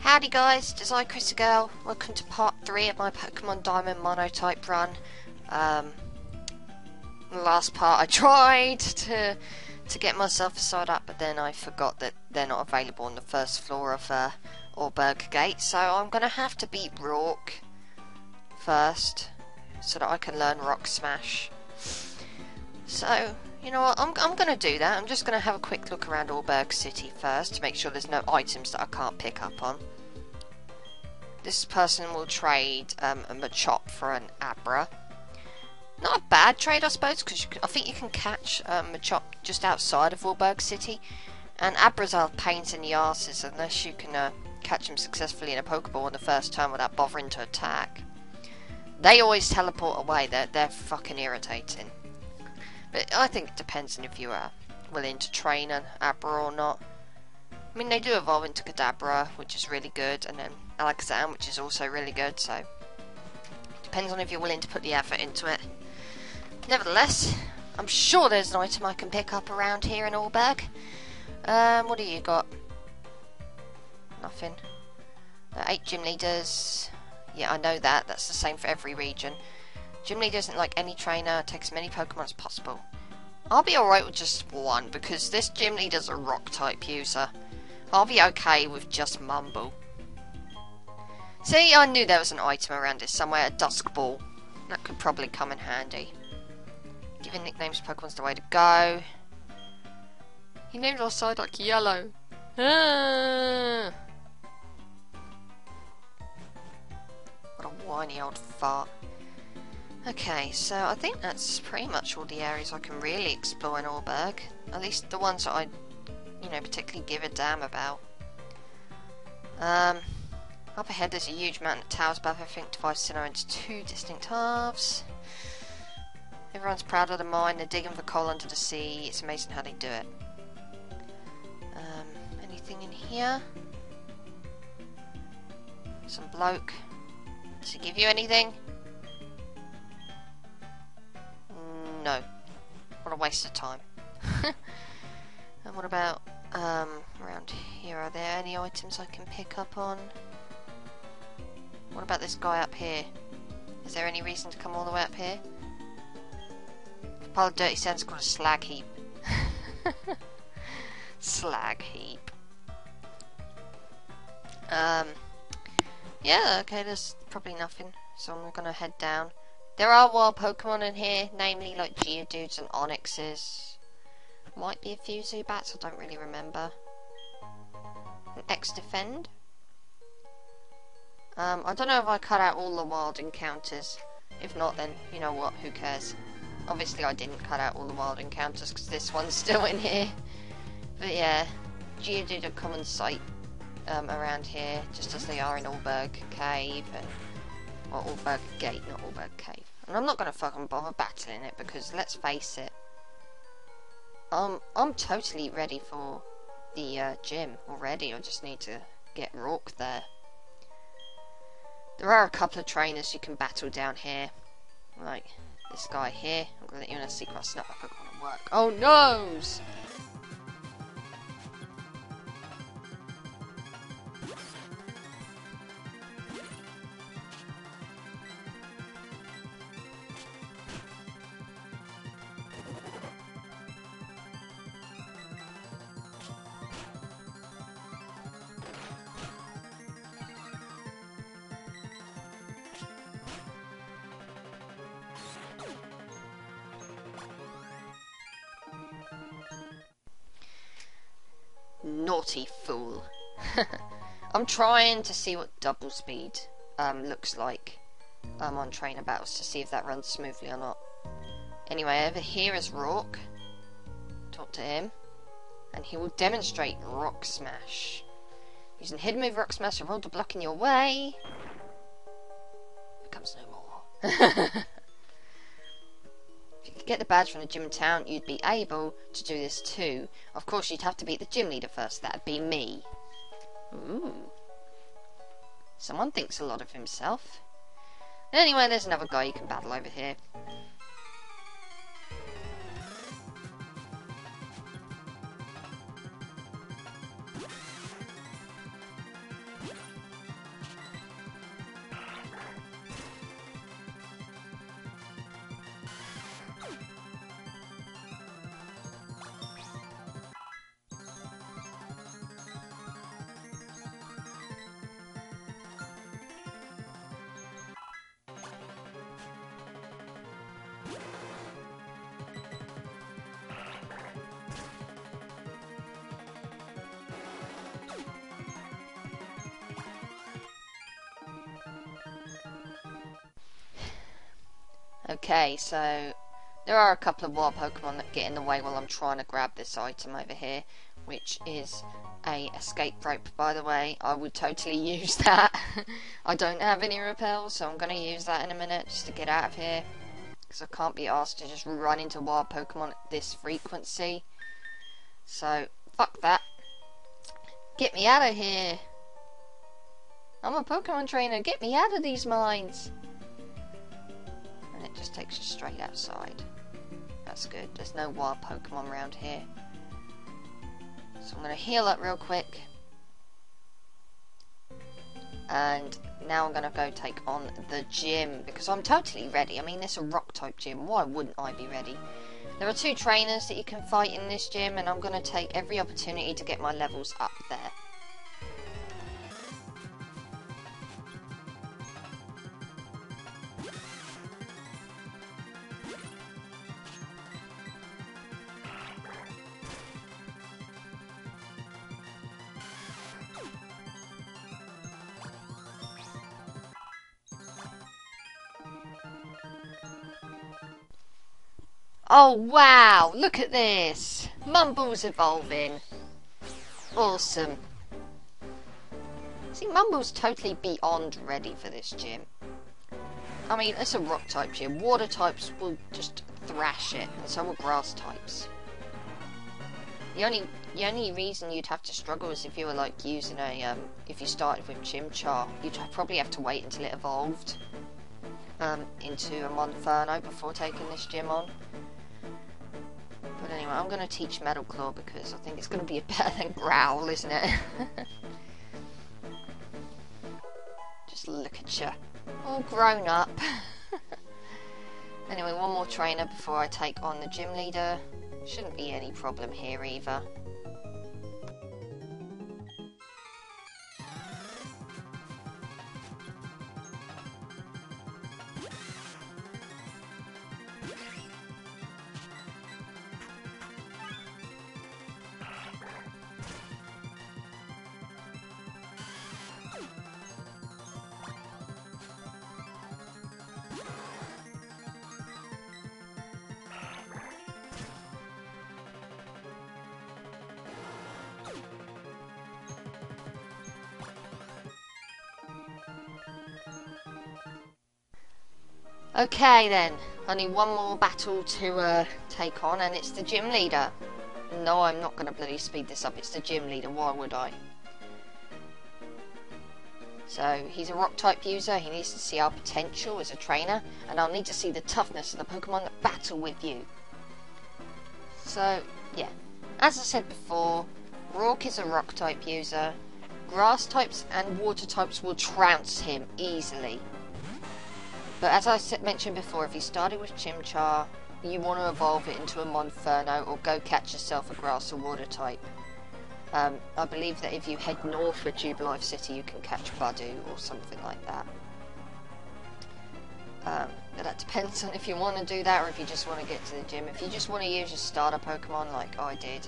Howdy guys, it's I, Chris the Girl. Welcome to part 3 of my Pokemon Diamond Monotype run. In the last part I tried to get myself a Psyduck, but then I forgot that they're not available on the first floor of Roark Gate, so I'm going to have to beat Roark first, so that I can learn Rock Smash. So, you know what, I'm going to do that. I'm just going to have a quick look around Roark City first to make sure there's no items that I can't pick up on. This person will trade a Machop for an Abra. Not a bad trade, I suppose, because I think you can catch Machop just outside of Roark City. And Abras are pains in the arses unless you can catch them successfully in a Pokeball on the first turn without bothering to attack. They always teleport away. They're fucking irritating. But I think it depends on if you are willing to train an Abra or not. I mean, they do evolve into Kadabra, which is really good, and then Alakazam, which is also really good, so depends on if you're willing to put the effort into it. Nevertheless, I'm sure there's an item I can pick up around here in Roark. What do you got? Nothing. 8 gym leaders. Yeah, I know that. That's the same for every region. Gym leader isn't like any trainer. Takes as many Pokemon as possible. I'll be alright with just one, because this gym leader's a rock type user. I'll be okay with just Mumble. See, I knew there was an item around this somewhere, a Dusk Ball. That could probably come in handy. Giving nicknames to Pokemon's the way to go. He named our Psyduck Yellow. Ah. What a whiny old fart. Okay, so I think that's pretty much all the areas I can really explore in Roark. At least the ones that I, particularly give a damn about. Up ahead there's a huge mountain that towers above everything, divides Sinnoh into 2 distinct halves. Everyone's proud of the mine, they're digging for coal under the sea. It's amazing how they do it. Anything in here? Some bloke. Does he give you anything? No. What a waste of time. And what about around here? Are there any items I can pick up on? What about this guy up here? Is there any reason to come all the way up here? A pile of dirty sand's called a slag heap. Slag heap. Yeah, okay, there's probably nothing, so I'm gonna head down. There are wild Pokemon in here, namely like Geodudes and Onyxes. Might be a few Zubats, I don't really remember. An X-Defend. I don't know if I cut out all the wild encounters. If not, then you know what, who cares. Obviously I didn't cut out all the wild encounters because this one's still in here. But yeah, Geodude are common sight around here, just as they are in Roark Cave and Roark Gate, not Roark Cave. And I'm not gonna fucking bother battling it because let's face it, I'm totally ready for the gym already. I just need to get Roark there. There are a couple of trainers you can battle down here, like this guy here. I'm gonna let you in a secret. Snap my Pokemon at work. Oh noes! Naughty fool. I'm trying to see what double speed looks like on trainer battles to see if that runs smoothly or not. Anyway, over here is Roark. Talk to him. And he will demonstrate Rock Smash. Using hidden move Rock Smash, roll the block in your way. Becomes no more. If you could get the badge from the gym in town, you'd be able to do this too. Of course, you'd have to beat the gym leader first. That'd be me. Ooh. Someone thinks a lot of himself. Anyway, there's another guy you can battle over here. Okay, so there are a couple of wild Pokemon that get in the way while I'm trying to grab this item over here, which is a escape rope, by the way. I would totally use that. I don't have any repels, so I'm going to use that in a minute just to get out of here, because I can't be asked to just run into wild Pokemon at this frequency. So, fuck that. Get me out of here. I'm a Pokemon trainer, get me out of these mines. And it just takes you straight outside. That's good, there's no wild Pokemon around here. So I'm going to heal up real quick. And now I'm going to go take on the gym, because I'm totally ready. I mean, it's a rock type gym, why wouldn't I be ready? There are 2 trainers that you can fight in this gym, and I'm going to take every opportunity to get my levels up there. Oh wow, look at this! Mumble's evolving. Awesome. See, Mumble's totally beyond ready for this gym. I mean, it's a rock type gym. Water types will just thrash it, and so will grass types. The only reason you'd have to struggle is if you were like using a if you started with Chimchar, you'd probably have to wait until it evolved into a Monferno before taking this gym on. But anyway, I'm going to teach Metal Claw because I think it's going to be better than Growl, isn't it? Just look at you, all grown up. Anyway, one more trainer before I take on the gym leader. Shouldn't be any problem here either. Okay then, only one more battle to take on, and it's the gym leader. No, I'm not going to bloody speed this up, it's the gym leader, why would I? So, he's a rock type user, he needs to see our potential as a trainer, and I'll need to see the toughness of the Pokemon that battle with you. So, yeah, as I said before, Roark is a rock type user. Grass types and water types will trounce him easily. But as I mentioned before, if you started with Chimchar, you want to evolve it into a Monferno or go catch yourself a grass or water type. I believe that if you head north for Jubilife City, you can catch Budu or something like that. But that depends on if you want to do that or if you just want to get to the gym. If you just want to use your starter Pokemon like I did,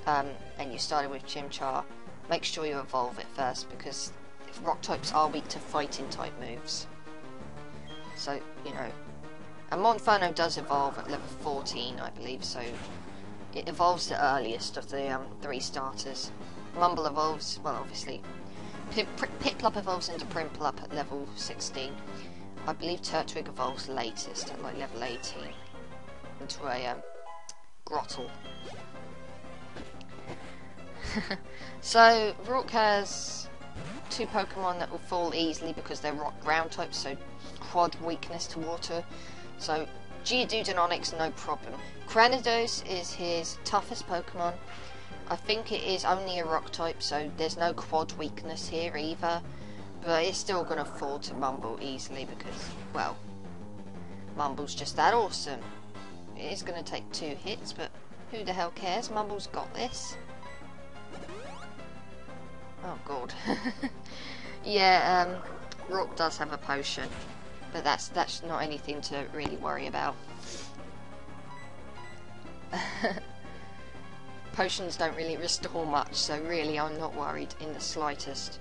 and you started with Chimchar, make sure you evolve it first, because rock types are weak to fighting type moves. So, you know, and Monferno does evolve at level 14, I believe, so it evolves the earliest of the 3 starters. Mumble evolves, well, obviously. Piplup evolves into Prinplup at level 16. I believe Turtwig evolves latest at like level 18 into a Grottle. So, Roark has 2 Pokemon that will fall easily because they're rock ground types, so quad weakness to water. So Geodude and Onix, no problem. Cranidos is his toughest Pokemon. I think it is only a rock type, so there's no quad weakness here either. But it's still going to fall to Mumble easily because, well, Mumble's just that awesome. It is going to take 2 hits, but who the hell cares? Mumble's got this. Oh god. Yeah, Roark does have a potion, but that's not anything to really worry about. Potions don't really restore much, so really I'm not worried in the slightest.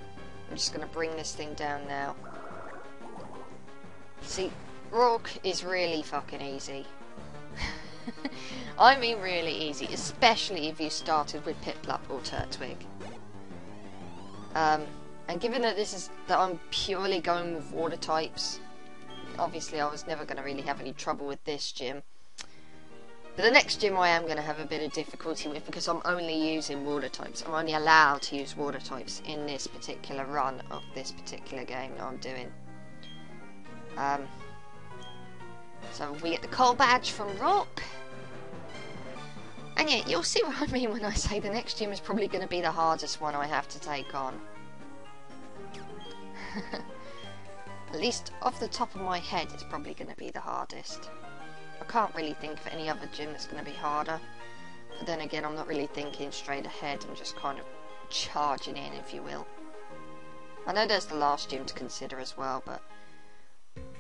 I'm just going to bring this thing down now. See, Roark is really fucking easy. I mean really easy, especially if you started with Prinplup or Turtwig. And given that I'm purely going with water types, obviously I was never going to really have any trouble with this gym. But the next gym I am going to have a bit of difficulty with because I'm only using water types. I'm only allowed to use water types in this particular run of this particular game that I'm doing. So we get the coal badge from Roark. And yeah, you'll see what I mean when I say the next gym is probably going to be the hardest one I have to take on. At least off the top of my head, it's probably going to be the hardest. I can't really think of any other gym that's going to be harder. But then again, I'm not really thinking straight ahead. I'm just kind of charging in, if you will. I know there's the last gym to consider as well, but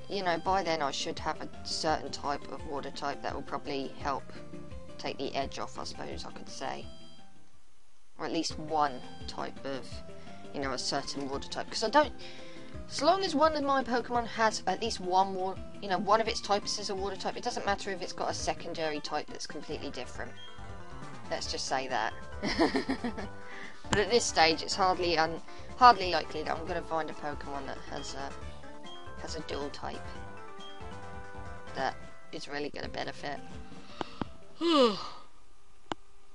you know, by then I should have a certain type of water type that will probably help take the edge off, I suppose I could say. Or at least one type of, you know, a certain water type. Because I don't... So long as one of my Pokemon has at least one one of its types is a water type, it doesn't matter if it's got a secondary type that's completely different. Let's just say that. But at this stage, it's hardly likely that I'm going to find a Pokemon that has a dual type that is really going to benefit.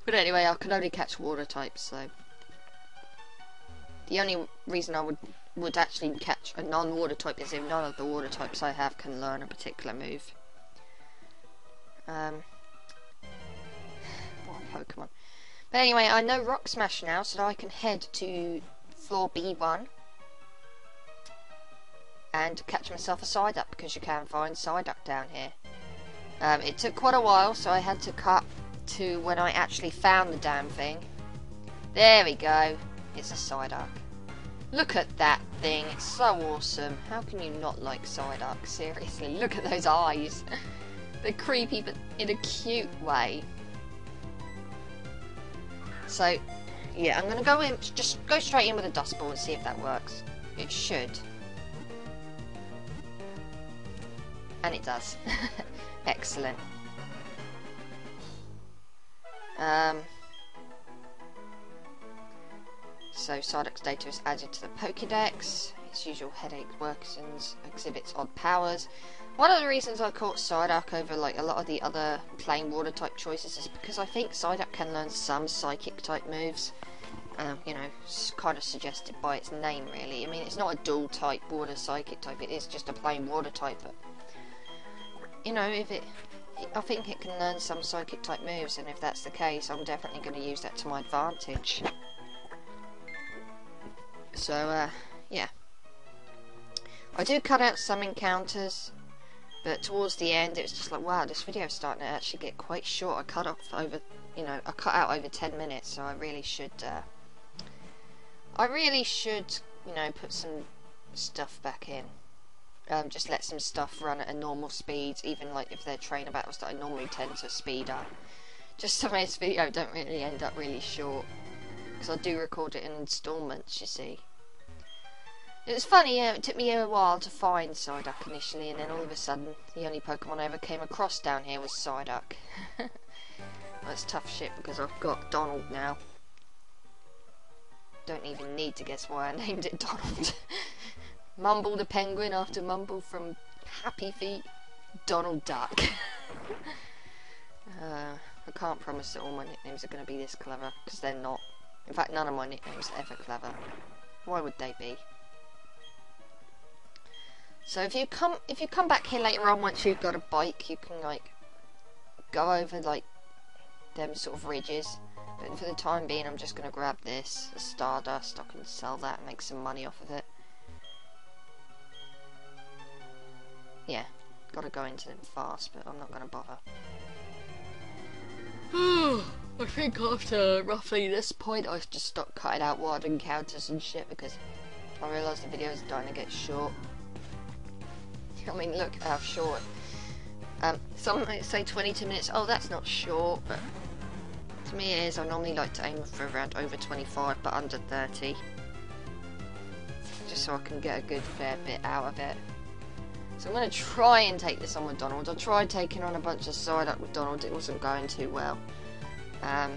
But anyway, I can only catch water types, so the only reason I would actually catch a non-water type is if none of the water types I have can learn a particular move. What a Pokemon. But anyway, I know Rock Smash now, so that I can head to floor B1 and catch myself a Psyduck, because you can find Psyduck down here. It took quite a while, so I had to cut to when I actually found the damn thing. There we go. It's a Psyduck. Look at that thing. It's so awesome. How can you not like Psyduck? Seriously, look at those eyes. They're creepy, but in a cute way. So, yeah, I'm going to go in, just go straight in with a Dust Ball and see if that works. It should. And it does. Excellent. So Psyduck's data is added to the Pokédex. Its usual headache worsens, exhibits odd powers. One of the reasons I caught Psyduck over like a lot of the other plain water type choices is because I think Psyduck can learn some psychic type moves. You know, kind of suggested by its name really. I mean, it's not a dual type water psychic type, it is just a plain water type, but you know, I think it can learn some psychic type moves, and if that's the case, I'm definitely going to use that to my advantage. So, yeah. I do cut out some encounters, but towards the end, it was just like, wow, this video is starting to actually get quite short. I cut out over 10 minutes, so I really should, you know, put some stuff back in. Just let some stuff run at a normal speed, even like if they're trainer battles that I normally tend to speed up. Just so this video don't really end up really short, because I do record it in installments, you see. It was funny, yeah, it took me a while to find Psyduck initially, and then all of a sudden, the only Pokemon I ever came across down here was Psyduck. That's tough shit, because I've got Donald now. Don't even need to guess why I named it Donald. Mumble the Penguin after Mumble from Happy Feet, Donald Duck. I can't promise that all my nicknames are going to be this clever, because they're not. In fact, none of my nicknames are ever clever. Why would they be? So if you come back here later on, once you've got a bike, you can like go over like them sort of ridges. But for the time being, I'm just going to grab this, the Stardust. I can sell that and make some money off of it. Yeah, gotta go into them fast, but I'm not gonna bother. I think after roughly this point, I just stopped cutting out wild encounters and shit, because I realised the video is starting to get short. I mean, look how short. Some might say 22 minutes, oh that's not short, but to me it is. I normally like to aim for around over 25, but under 30. Just so I can get a good fair bit out of it. So I'm going to try and take this on with Donald. I tried taking on a bunch of Psyduck with Donald. It wasn't going too well. I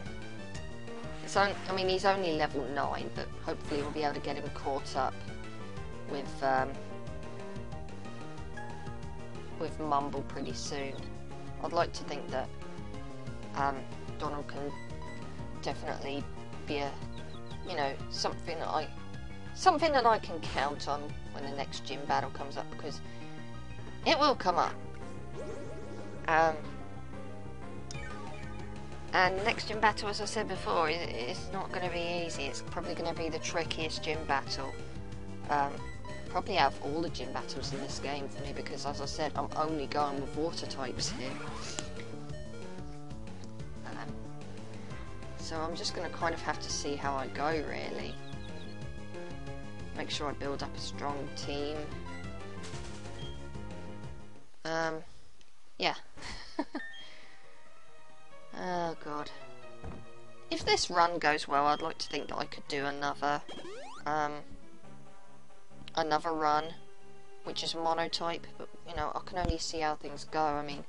mean, he's only level 9, but hopefully we'll be able to get him caught up with Mumble pretty soon. I'd like to think that Donald can definitely be a, you know, something that I can count on when the next gym battle comes up, because it will come up. And the next gym battle, as I said before, it's not going to be easy. It's probably going to be the trickiest gym battle. Probably out of all the gym battles in this game for me, because as I said, I'm only going with water types here. So I'm just going to kind of have to see how I go, really. Make sure I build up a strong team. Yeah. Oh god. If this run goes well, I'd like to think that I could do another run, which is monotype, but you know, I can only see how things go. I mean,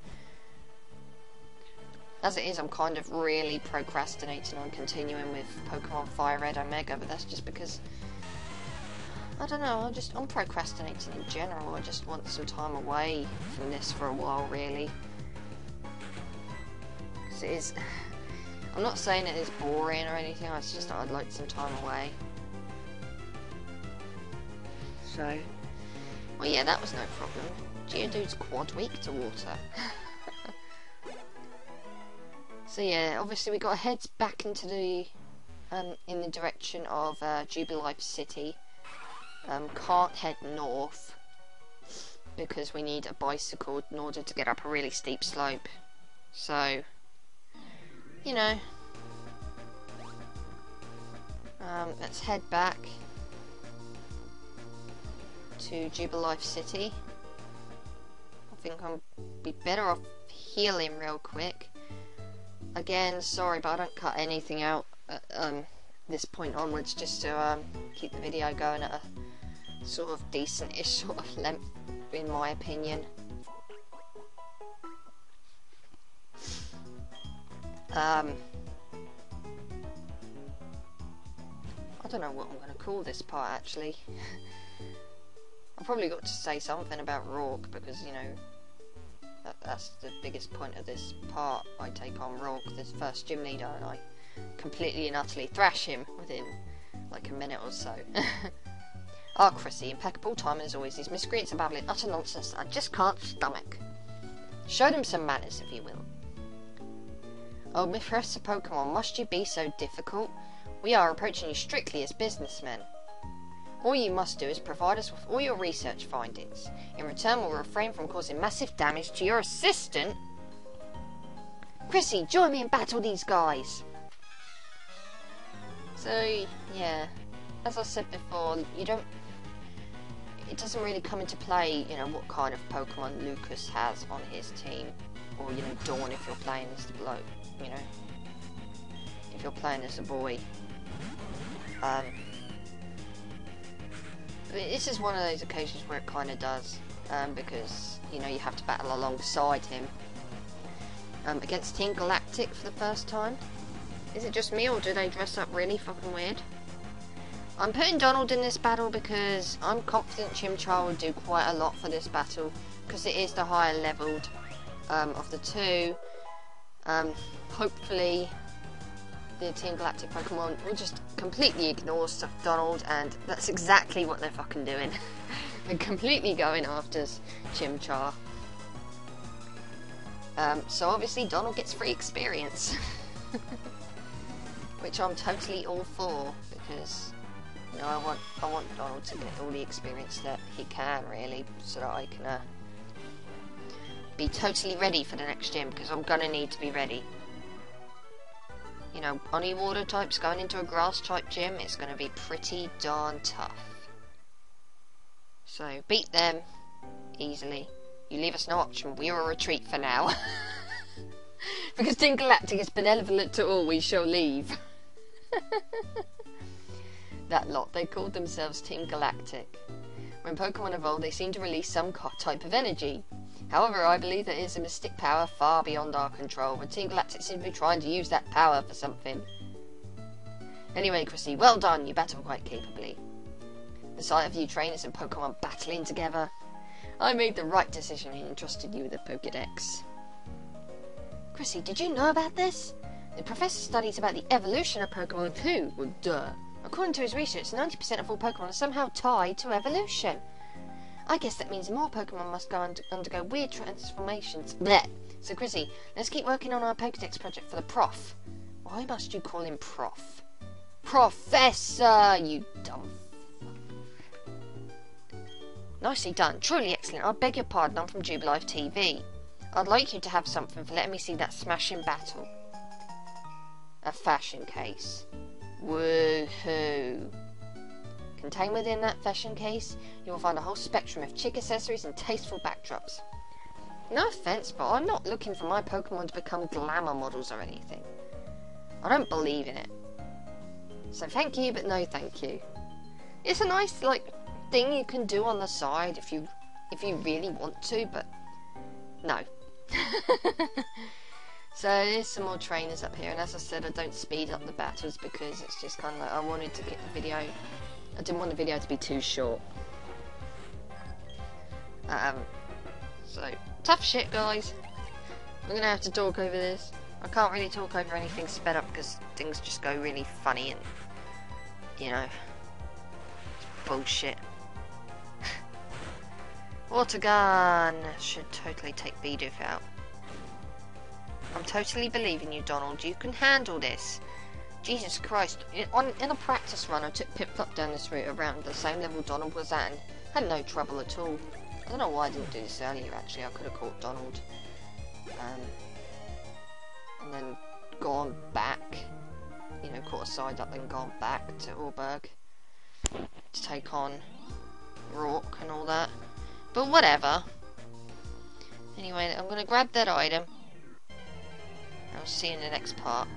as it is, I'm kind of really procrastinating on continuing with Pokemon Fire Red Omega, but that's just because, I don't know, I'm procrastinating in general. I just want some time away from this for a while, really. Because it is, I'm not saying it is boring or anything, it's just that I'd like some time away. So, well yeah, that was no problem. Geodude's quad weak to water. So yeah, obviously we got to head back into the, in the direction of Jubilife City. Can't head north because we need a bicycle in order to get up a really steep slope. So, you know, let's head back to Jubilife City. I think I'll be better off healing real quick. Again, sorry, but I don't cut anything out at this point onwards, just to keep the video going at a sort of decent-ish sort of length, in my opinion. I don't know what I'm going to call this part, actually. I've probably got to say something about Roark, because, you know, that's the biggest point of this part. I take on Roark, this first gym leader, and I completely and utterly thrash him within like a minute or so. Ah, Chrissy, impeccable timing as always. These miscreants are babbling utter nonsense that I just can't stomach. Show them some manners, if you will. Oh, Professor Pokemon, must you be so difficult? We are approaching you strictly as businessmen. All you must do is provide us with all your research findings. In return, we'll refrain from causing massive damage to your assistant. Chrissy, join me and battle these guys. So, yeah, as I said before, it doesn't really come into play, you know, what kind of Pokemon Lucas has on his team. Or, you know, Dawn if you're playing as the bloke, you know. If you're playing as a boy. This is one of those occasions where it kind of does, because, you know, you have to battle alongside him. Against Team Galactic for the first time. Is it just me, or do they dress up really fucking weird? I'm putting Donald in this battle because I'm confident Chimchar will do quite a lot for this battle, because it is the higher leveled of the two. Hopefully the Team Galactic Pokemon will just completely ignore Donald, and that's exactly what they're fucking doing. They're completely going after Chimchar. So obviously Donald gets free experience. Which I'm totally all for, because, you know, I want Donald to get all the experience that he can, really, so that I can be totally ready for the next gym, because I'm gonna need to be ready. You know, only water types going into a grass type gym, it's going to be pretty darn tough. So, beat them easily. You leave us no option, we will retreat for now. Because Team Galactic is benevolent to all, we shall leave. That lot, they called themselves Team Galactic. When Pokemon evolve, they seem to release some type of energy. However, I believe that it is a mystic power far beyond our control, and Team Galactic seems to be trying to use that power for something. Anyway, Chrissy, well done, you battled quite capably. The sight of you trainers and Pokemon battling together, I made the right decision and entrusted you with a Pokédex. Chrissy, did you know about this? The professor studies about the evolution of Pokemon too. Well, duh. According to his research, 90% of all Pokemon are somehow tied to evolution. I guess that means more Pokemon must undergo weird transformations. Blech. So, Chrissy, let's keep working on our Pokédex project for the Prof. Why must you call him Prof? Professor, you dumb. Nicely done. Truly excellent. I beg your pardon, I'm from Jubilife TV. I'd like you to have something for letting me see that smashing battle. A fashion case. Woohoo! Contained within that fashion case, you will find a whole spectrum of chic accessories and tasteful backdrops. No offence, but I'm not looking for my Pokemon to become glamour models or anything. I don't believe in it. So thank you, but no thank you. It's a nice, thing you can do on the side if you really want to, but no. So there's some more trainers up here, and as I said, I don't speed up the battles because it's just kind of like I wanted to get the video. I didn't want the video to be too short. So tough shit, guys. I'm gonna have to talk over this. I can't really talk over anything sped up because things just go really funny and, you know, bullshit. Water gun should totally take Bidoof out. I'm totally believing you, Donald. You can handle this. Jesus Christ. In a practice run, I took Prinplup down this route around the same level Donald was at and had no trouble at all. I don't know why I didn't do this earlier, actually. I could have caught Donald. And then gone back. You know, caught a Psyduck, then gone back to Roark to take on Roark and all that. But whatever. Anyway, I'm going to grab that item. I'll see you in the next part.